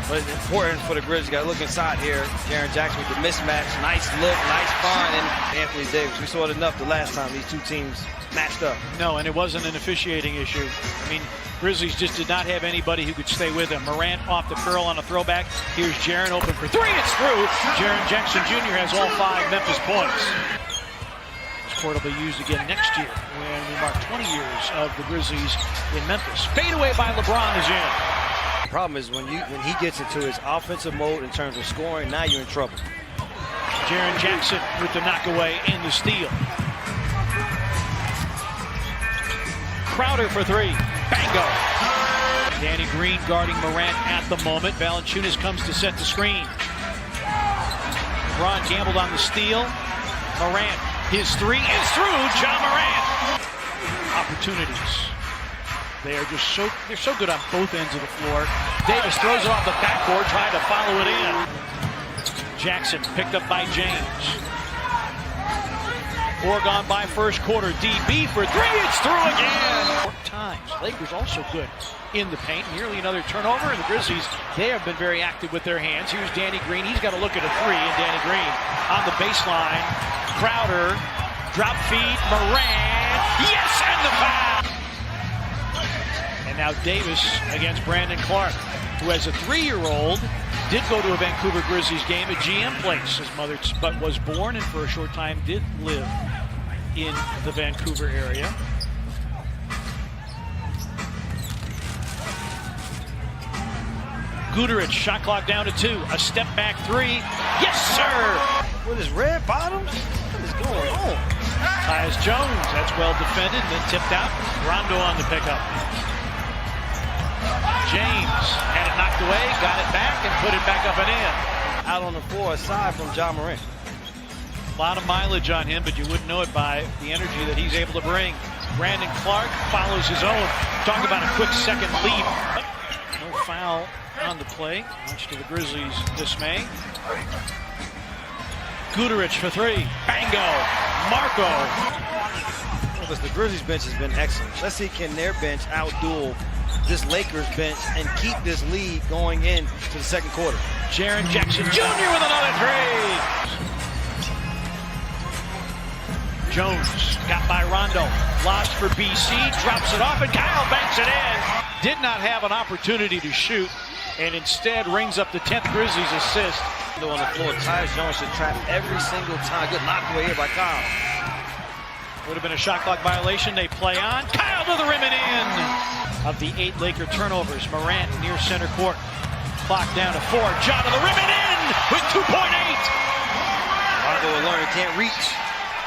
But it's important for the Grizzlies. Got to look inside here. Jaren Jackson with the mismatch. Nice look, nice find. And Anthony Davis. We saw it enough the last time these two teams matched up. No, and it wasn't an officiating issue. I mean, Grizzlies just did not have anybody who could stay with him. Morant off the curl on a throwback. Here's Jaren open for three. It's through. Jaren Jackson Jr. has all 5 Memphis points. This court will be used again next year when we mark 20 years of the Grizzlies in Memphis. Fade away by LeBron is in. The problem is when he gets into his offensive mode in terms of scoring, now you're in trouble. Jaren Jackson with the knockaway and the steal. Crowder for 3. Bango. Danny Green guarding Morant at the moment. Valanciunas comes to set the screen. LeBron gambled on the steal. Morant, his 3 is through. Ja Morant. Opportunities. They're so good on both ends of the floor. Davis throws it off the backboard, trying to follow it in. Jackson picked up by James. Oregon by first quarter. DB for 3. It's through again. 4 times. Lakers also good in the paint. Nearly another turnover. And the Grizzlies, they have been very active with their hands. Here's Danny Green. He's got to look at a 3. And Danny Green on the baseline. Crowder. Drop feed. Morant. Yes, and the foul. And now Davis against Brandon Clark, who has a 3-year-old. Did go to a Vancouver Grizzlies game at GM Place. His mother was born and for a short time did live in the Vancouver area. Guterich, shot clock down to 2. A step back 3. Yes, sir! With his red bottoms? What is going on? Tyus Jones, that's well defended and then tipped out. Rondo on the pickup. James had it knocked away, got it back, and put it back up and in. Out on the floor aside from Ja Morant. A lot of mileage on him, but you wouldn't know it by the energy that he's able to bring. Brandon Clark follows his own. Talk about a quick second leap. No foul on the play, much to the Grizzlies' dismay. Guterich for 3. Bango. Marco. Well, the Grizzlies bench has been excellent. Let's see, can their bench outduel this Lakers bench and keep this lead going into the second quarter. Jaren Jackson Jr. with another 3. Jones got by Rondo. Lobs for BC, drops it off, and Kyle banks it in. Did not have an opportunity to shoot, and instead rings up the 10th Grizzlies assist. On the floor, Tyus Jones should trap every single time. Good knockaway here by Kyle. Would have been a shot clock violation. They play on. Kyle to the rim and in. Of the 8 Laker turnovers, Morant near center court. Clock down to 4. Ja to the rim and in with 2.8. Rondo will learn he can't reach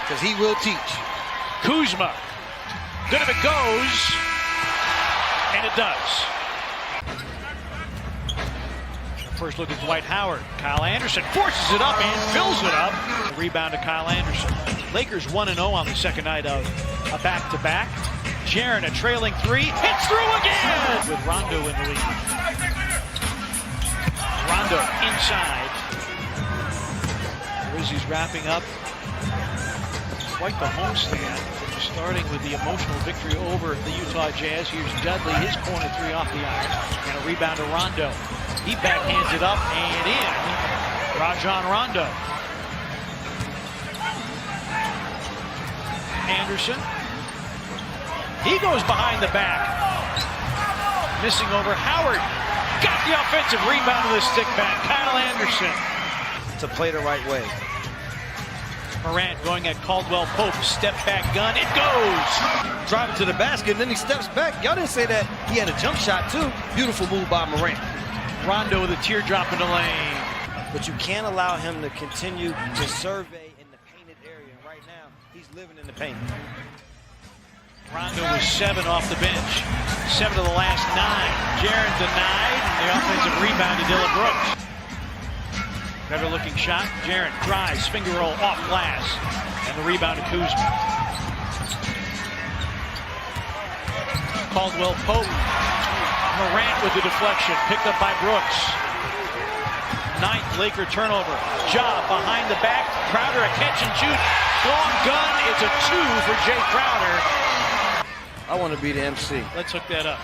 because he will teach. Kuzma. Good if it goes. And it does. First look at Dwight Howard. Kyle Anderson forces it up and fills it up. The rebound to Kyle Anderson. Lakers 1-0 on the second night of a back-to-back. Jaren, a trailing 3, hits through again! With Rondo in the lead. Rondo inside. Grizzlies wrapping up quite the homestand, starting with the emotional victory over the Utah Jazz. Here's Dudley, his corner 3 off the iron, and a rebound to Rondo. He backhands it up and in. Rajon Rondo. Anderson. He goes behind the back. Missing over Howard. Got the offensive rebound with a stick back. Kyle Anderson. To play the right way. Morant going at Caldwell Pope. Step back gun. It goes. Driving to the basket, and then he steps back. Y'all didn't say that he had a jump shot, too. Beautiful move by Morant. Rondo with a teardrop in the lane. But you can't allow him to continue to survey in the painted area. Right now, he's living in the paint. Rondo was 7 off the bench. 7 of the last 9. Jaren denied, and the offensive rebound to Dillon Brooks. Better looking shot. Jaren drives, finger roll off glass, and the rebound to Kuzma. Caldwell Pope. Morant with the deflection, picked up by Brooks. 9th Laker turnover. Ja behind the back. Crowder a catch and shoot. Long gun. It's a 2 for Jay Crowder. I want to be the MC. Let's hook that up.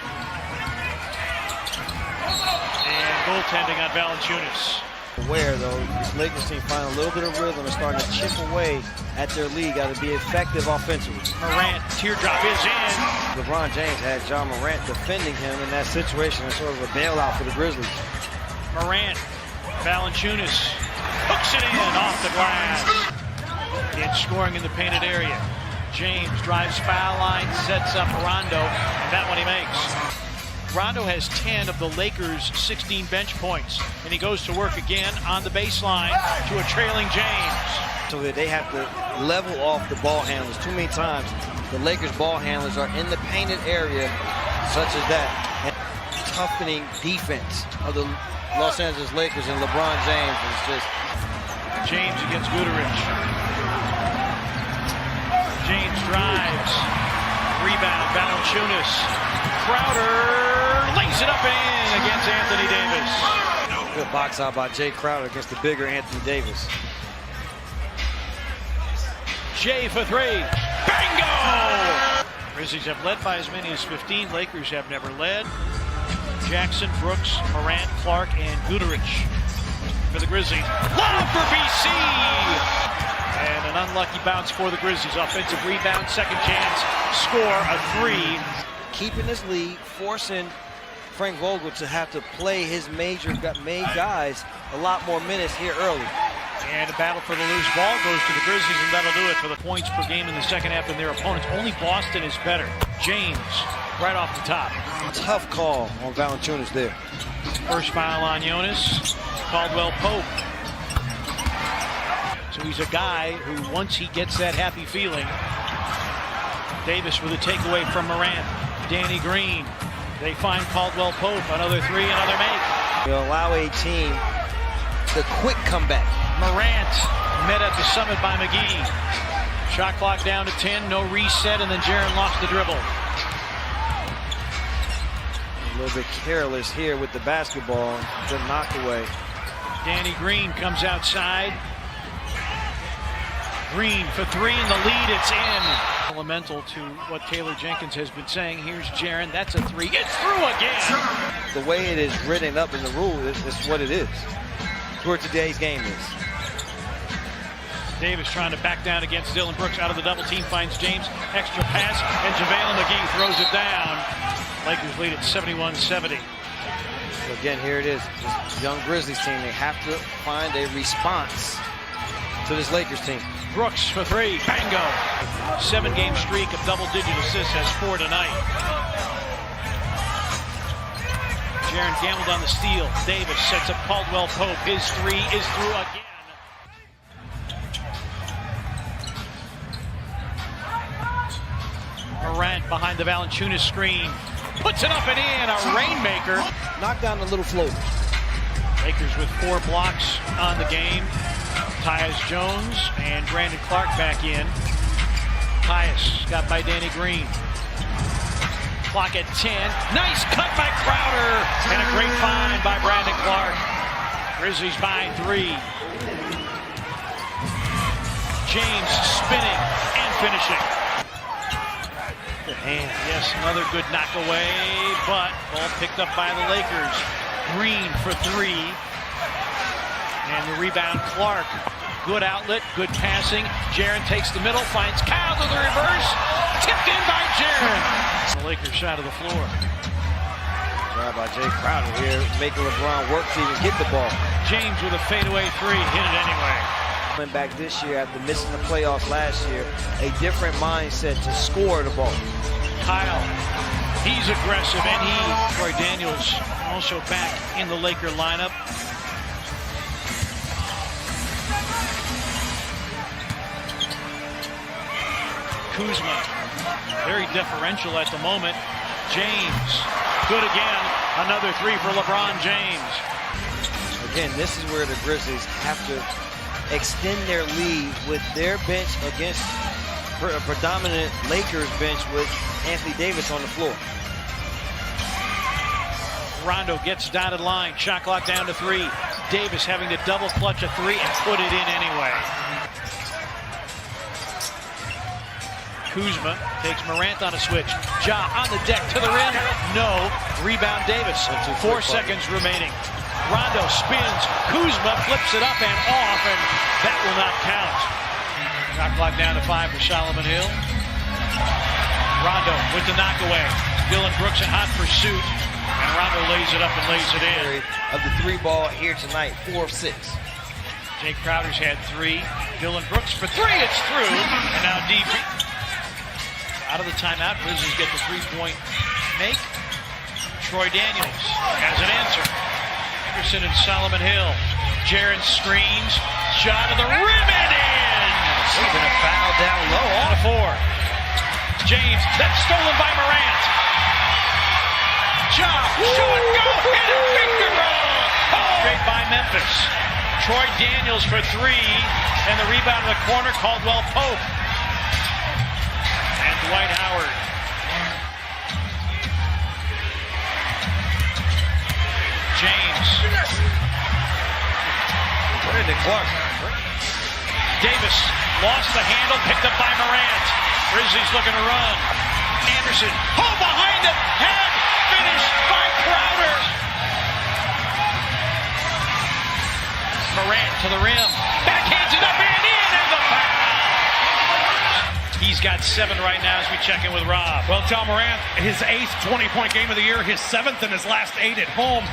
And goaltending on Valanciunas. Where though, this Lakers team find a little bit of rhythm and starting to chip away at their lead. Got to be effective offensively. Morant, teardrop is in. LeBron James had John Morant defending him in that situation as sort of a bailout for the Grizzlies. Morant, Valanciunas hooks it in off the glass. It's scoring in the painted area. James drives foul line, sets up Rondo, and that one he makes. Rondo has 10 of the Lakers' 16 bench points, and he goes to work again on the baseline to a trailing James. So that they have to level off the ball handlers. Too many times, the Lakers ball handlers are in the painted area, such as that. And toughening defense of the Los Angeles Lakers and LeBron James is just... James against Guterich. James drives. Rebound, Valanciunas. Crowder lays it up and in against Anthony Davis. Good box out by Jay Crowder against the bigger Anthony Davis. Jay for three. Bingo! Grizzlies have led by as many as 15. Lakers have never led. Jackson, Brooks, Morant, Clark, and Guterich for the Grizzlies. Lob for BC! And an unlucky bounce for the Grizzlies. Offensive rebound, second chance, score a three. Keeping this lead, forcing Frank Vogel to have to play his made guys a lot more minutes here early. And a battle for the loose ball goes to the Grizzlies, and that'll do it for the points per game in the second half than their opponents. Only Boston is better. James, right off the top. Tough call on Valanciunas there. First foul on Jonas. Caldwell Pope. So he's a guy who, once he gets that happy feeling, Davis with a takeaway from Morant. Danny Green. They find Caldwell Pope. Another three, another make. They'll allow a team the quick comeback. Morant met at the summit by McGee. Shot clock down to 10, no reset, and then Jaren lost the dribble. A little bit careless here with the basketball. Good knocked away. Danny Green comes outside. Green for three, and the lead, it's in. Elemental to what Taylor Jenkins has been saying. Here's Jaren, that's a three. It's through again. The way it is written up in the rule is what it is. It's where today's game is. Davis trying to back down against Dylan Brooks out of the double team, finds James, extra pass, and JaVale McGee throws it down. Lakers lead at 71-70. So again, here it is. This young Grizzlies team, they have to find a response to this Lakers team. Brooks for three, bingo. 7-game streak of double-digit assists, has 4 tonight. Jaren gambled on the steal. Davis sets up Caldwell Pope. His three is through again. Morant behind the Valanciunas screen. Puts it up and in, a rainmaker. Knock down the little floater. Lakers with 4 blocks on the game. Tyus Jones and Brandon Clark back in. Tyus got by Danny Green. Clock at 10. Nice cut by Crowder. And a great find by Brandon Clark. Grizzlies by 3. James spinning and finishing. And yes, another good knock away, but ball picked up by the Lakers. Green for 3. And the rebound, Clark. Good outlet, good passing. Jaren takes the middle, finds Kyle to the reverse. Tipped in by Jaren. The Lakers shot of the floor. Drive by Jay Crowder here, making LeBron work to even get the ball. James with a fadeaway 3, hit it anyway. Coming back this year after missing the playoffs last year, a different mindset to score the ball. Kyle, he's aggressive, and Troy Daniels also back in the Laker lineup. Kuzma, very deferential at the moment. James, good again. Another 3 for LeBron James. Again, this is where the Grizzlies have to extend their lead with their bench against a predominant Lakers bench with Anthony Davis on the floor. Rondo gets dotted line. Shot clock down to 3. Davis having to double clutch a 3 and put it in anyway. Kuzma takes Morant on a switch. Ja on the deck to the rim. No. Rebound Davis. 4 seconds remaining. Rondo spins. Kuzma flips it up and off, and that will not count. Shot clock down to 5 for Solomon Hill. Rondo with the knockaway. Dylan Brooks in hot pursuit, and Rondo lays it up and lays it in. Of the 3 ball here tonight, 4 of 6. Jake Crowder's had 3. Dylan Brooks for 3. It's through, and now DB. Out of the timeout, Grizzlies get the 3-point make. Troy Daniels has an answer. Anderson and Solomon Hill. Jaren screens. Shot of the rim and in. Even a foul down low. On a 4. James, that's stolen by Morant. Ja, show and go, hit it, finger roll. Straight by Memphis. Troy Daniels for 3, and the rebound in the corner, Caldwell Pope. And Dwight Howard. James. Brandon Clark. Davis lost the handle, picked up by Morant. Grizzlies looking to run. Anderson, behind it, head, finished by Crowder. Morant to the rim, backhands it up and in, and the foul. He's got 7 right now as we check in with Rob. Well, John Morant, his 8th 20-point game of the year, his 7th in his last 8 at home.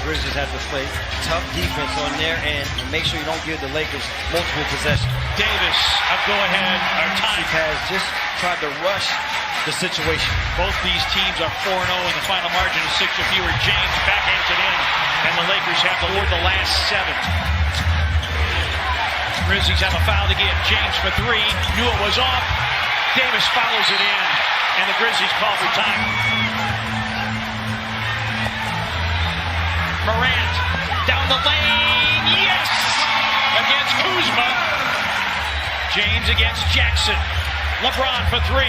Grizzlies have to play tough defense on their end and make sure you don't give the Lakers multiple possessions. Davis, a go-ahead, our time. Has just tried to rush the situation. Both these teams are 4-0 in the final margin of 6 or fewer. James backhands it in, and the Lakers have to lead the last 7. Grizzlies have a foul to give. James for 3, knew it was off. Davis follows it in, and the Grizzlies call for time. Morant down the lane, yes! Against Kuzma. James against Jackson. LeBron for 3.